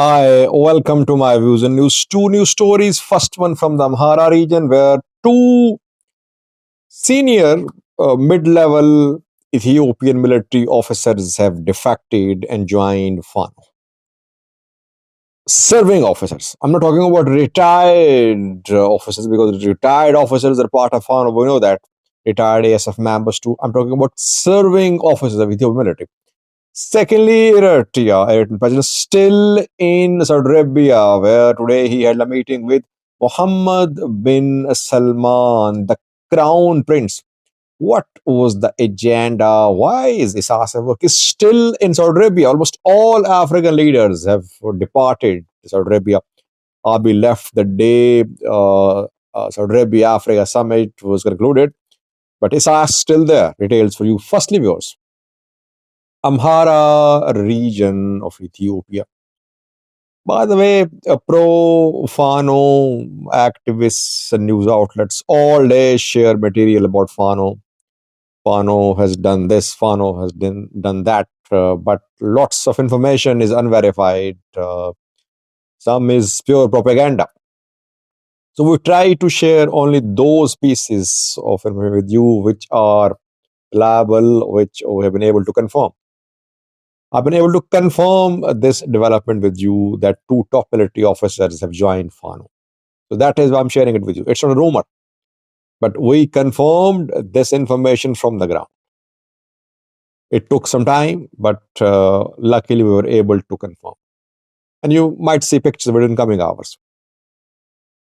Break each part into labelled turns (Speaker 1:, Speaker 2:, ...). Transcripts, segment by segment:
Speaker 1: Hi, welcome to my views and news. Two news stories. First one from the Amhara region, where two senior mid-level Ethiopian military officers have defected and joined FANO. Serving officers. I'm not talking about retired officers because retired officers are part of FANO. We know that retired ASF members too. I'm talking about serving officers of Ethiopian military. Secondly, Eritrean president still in Saudi Arabia, where today he had a meeting with Mohammed bin Salman, the crown prince. What was the agenda? Why is Isaias Afwerki still in Saudi Arabia? Almost all African leaders have departed Saudi Arabia. Abiy left the day Saudi Arabia Africa summit was concluded, but Isaias still there. Details for you. Firstly, viewers. Amhara region of Ethiopia. By the way, pro-Fano activists and news outlets all day share material about Fano. Fano has done this, Fano has done that, but lots of information is unverified. Some is pure propaganda. So we try to share only those pieces of information with you which are reliable, which we have been able to confirm. I've been able to confirm this development with you that two top military officers have joined FANO. So that is why I'm sharing it with you. It's not a rumor, but we confirmed this information from the ground. It took some time, but luckily we were able to confirm. And you might see pictures within coming hours.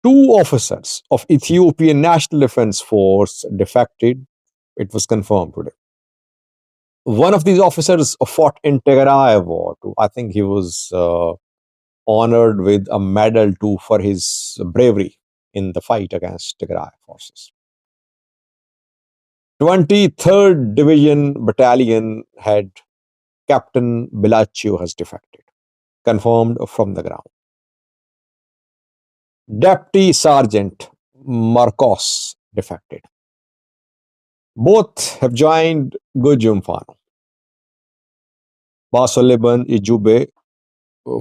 Speaker 1: Two officers of Ethiopian National Defense Force defected. It was confirmed today. One of these officers fought in Tigray War. I think he was honored with a medal too for his bravery in the fight against Tigray forces. 23rd Division Battalion head Captain Bilaccio has defected, confirmed from the ground. Deputy Sergeant Marcos defected. Both have joined Gujum Fano. Basoliban, Ijube,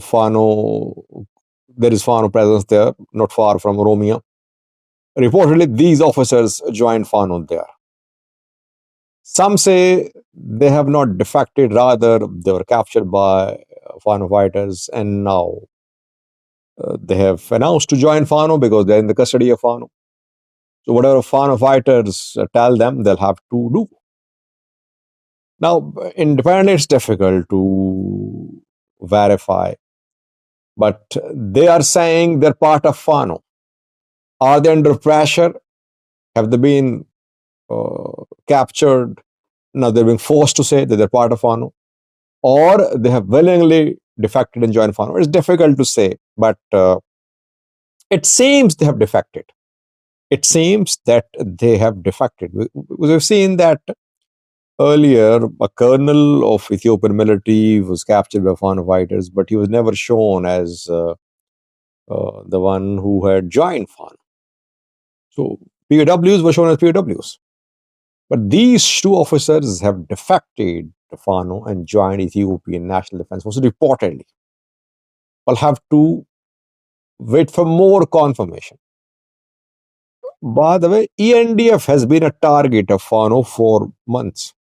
Speaker 1: Fano, there is Fano presence there, not far from Oromia. Reportedly, these officers joined Fano there. Some say they have not defected, rather they were captured by Fano fighters, and now they have announced to join Fano because they're in the custody of Fano. So whatever Fano fighters tell them, they'll have to do. Now, independently, it's difficult to verify, but they are saying they're part of Fano. Are they under pressure? Have they been captured? Now they're being forced to say that they're part of Fano, or they have willingly defected and joined Fano. It's difficult to say, but it seems they have defected. It seems that they have defected. We've seen that earlier, a colonel of Ethiopian military was captured by Fano fighters, but he was never shown as the one who had joined Fano. So POWs were shown as POWs. But these two officers have defected to Fano and joined Ethiopian National Defense Force reportedly. I'll have to wait for more confirmation. By the way, ENDF has been a target of Fano for months.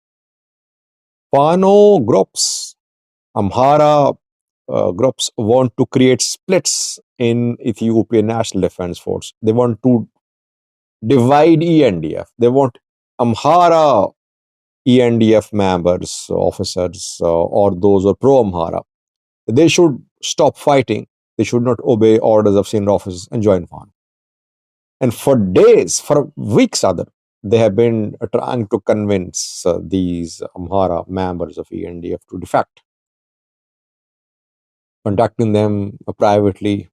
Speaker 1: Fano groups, Amhara groups want to create splits in Ethiopian National Defense Force. They want to divide ENDF. They want Amhara ENDF members, officers, or those who are pro-Amhara. They should stop fighting. They should not obey orders of senior officers and join FANO. And for days, for weeks rather, they have been trying to convince these Amhara members of ENDF to defect, contacting them privately,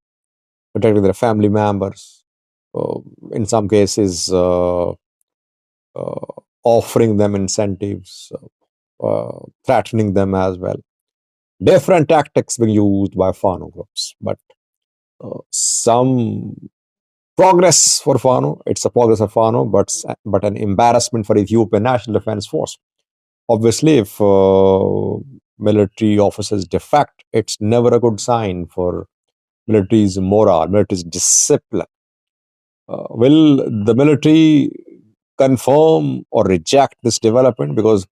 Speaker 1: contacting their family members, in some cases offering them incentives, threatening them as well. Different tactics being used by Fano groups, but some progress for Fano. It's a progress of Fano, but an embarrassment for Ethiopian National Defense Force. Obviously, if military officers defect, It's never a good sign for military's morale, military's discipline. Will the military confirm or reject this development? Because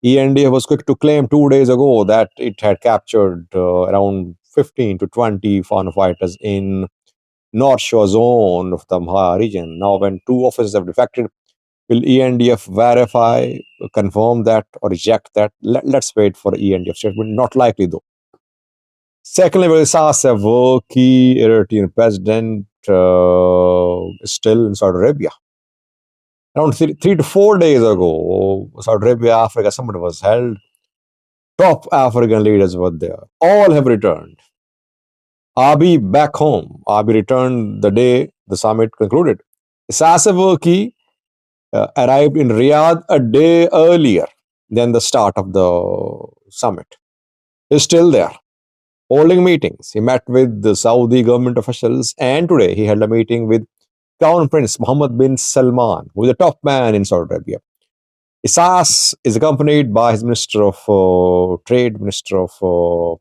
Speaker 1: ENDF was quick to claim 2 days ago that it had captured around 15 to 20 foreign fighters in North Shore zone of the Amhara region. Now, when two officers have defected, will ENDF verify, confirm that, or reject that? Let's wait for ENDF statement. Not likely, though. Secondly, will Isaias Afwerki, Eritrean president, still in Saudi Arabia? Around 3 to 4 days ago, Saudi Arabia Africa Summit was held. Top African leaders were there. All have returned. Abiy back home. Abiy returned the day the summit concluded. Isaias Afwerki arrived in Riyadh a day earlier than the start of the summit. He's still there, holding meetings. He met with the Saudi government officials, and today he held a meeting with Crown Prince Mohammed bin Salman, who is a top man in Saudi Arabia. Isaias is accompanied by his Minister of Trade, Minister of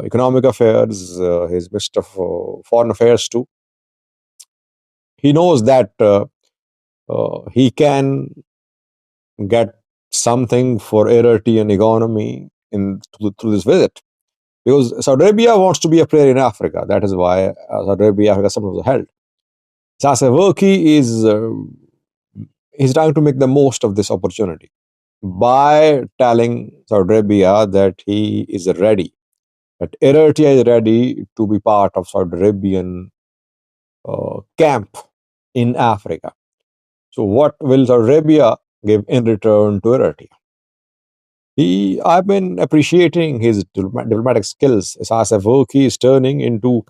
Speaker 1: Economic Affairs, his Minister of Foreign Affairs too. He knows that he can get something for Eritrean economy through this visit. Because Saudi Arabia wants to be a player in Africa. That is why Saudi Arabia Africa Summit was held. Isaias Afwerki is he's trying to make the most of this opportunity by telling Saudi Arabia that he is ready, that Eritrea is ready to be part of Saudi Arabian camp in Africa. So what will Saudi Arabia give in return to Eritrea? I've been appreciating his diplomatic skills. Isaias Afwerki is turning into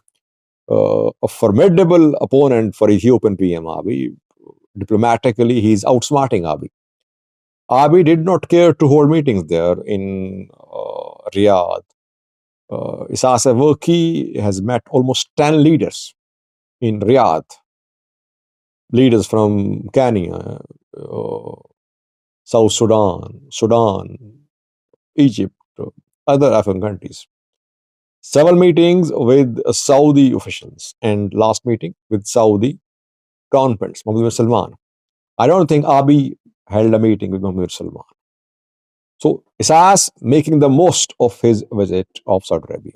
Speaker 1: a formidable opponent for Ethiopian PM Abiy. Diplomatically, he's outsmarting Abiy. Abiy did not care to hold meetings there in Riyadh. Isaias Afwerki has met almost 10 leaders in Riyadh. Leaders from Kenya, South Sudan, Egypt, other African countries. Several meetings with Saudi officials, and last meeting with Saudi Crown Prince Mohammed bin Salman. I don't think Abiy held a meeting with Mohammed bin Salman. So Isaias making the most of his visit of Saudi Arabia.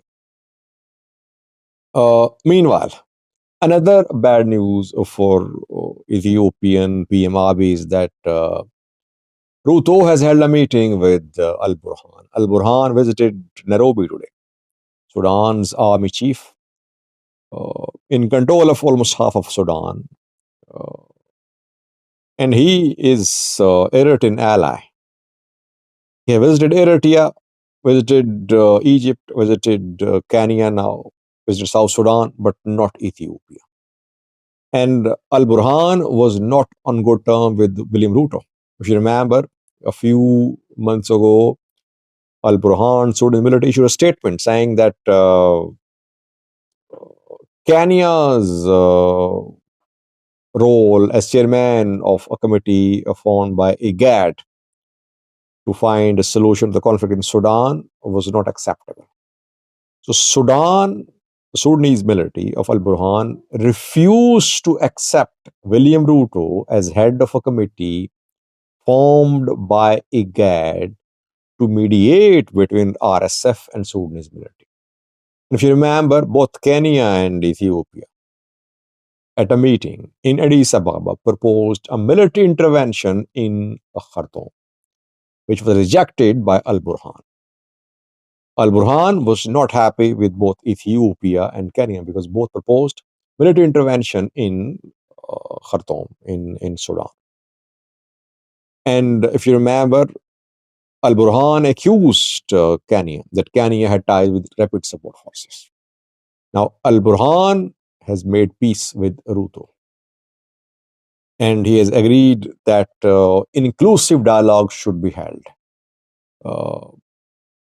Speaker 1: Meanwhile, another bad news for Ethiopian PM Abiy is that Ruto has held a meeting with Al Burhan. Al Burhan visited Nairobi today. Sudan's army chief, in control of almost half of Sudan. And he is Eritrean ally. He visited Eritrea, visited Egypt, visited Kenya now, visited South Sudan, but not Ethiopia. And Al Burhan was not on good terms with William Ruto. If you remember, a few months ago, Al Burhan, Sudan military, issued a statement saying that Kenya's role as chairman of a committee formed by IGAD to find a solution to the conflict in Sudan was not acceptable. So Sudanese military of Al Burhan refused to accept William Ruto as head of a committee formed by IGAD to mediate between RSF and Sudanese military. If you remember, both Kenya and Ethiopia at a meeting in Addis Ababa proposed a military intervention in Khartoum, which was rejected by Al Burhan. Al Burhan was not happy with both Ethiopia and Kenya because both proposed military intervention in Khartoum in Sudan. And if you remember, Al Burhan accused Kenya that Kenya had ties with rapid support forces. Now, Al Burhan has made peace with Ruto. And he has agreed that inclusive dialogue should be held.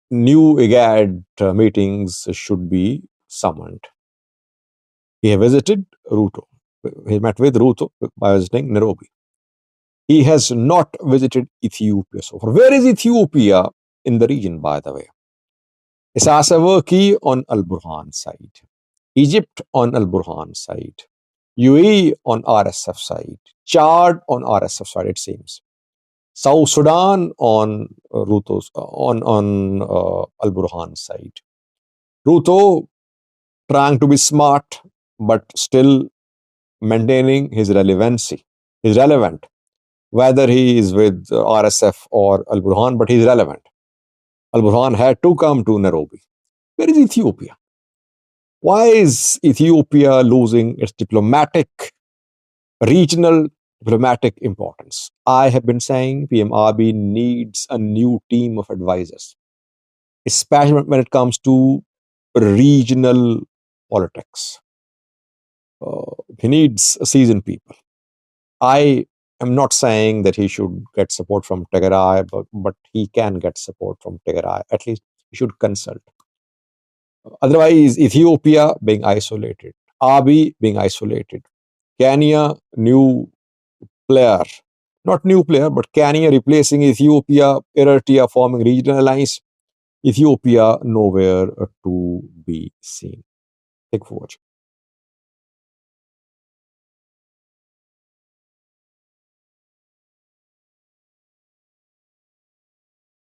Speaker 1: New IGAD meetings should be summoned. He has visited Ruto. He met with Ruto by visiting Nairobi. He has not visited Ethiopia so far. Where is Ethiopia in the region, by the way? Isaias Afwerki on Al Burhan side, Egypt on Al Burhan side, UAE on RSF side, Chad on RSF side, it seems. South Sudan on Al Burhan side. Ruto trying to be smart, but still maintaining his relevancy. He's relevant, whether he is with RSF or Al Burhan, but he's relevant. Al Burhan had to come to Nairobi. Where is Ethiopia? Why is Ethiopia losing its regional diplomatic importance? I have been saying PM Abiy needs a new team of advisors, especially when it comes to regional politics. He needs seasoned people. I am not saying that he should get support from Tigray, but he can get support from Tigray. At least he should consult. Otherwise, Ethiopia being isolated, Abiy being isolated, Kenya, new player, not new player, but Kenya replacing Ethiopia, Eritrea forming regional alliance, Ethiopia nowhere to be seen. Thank you for watching.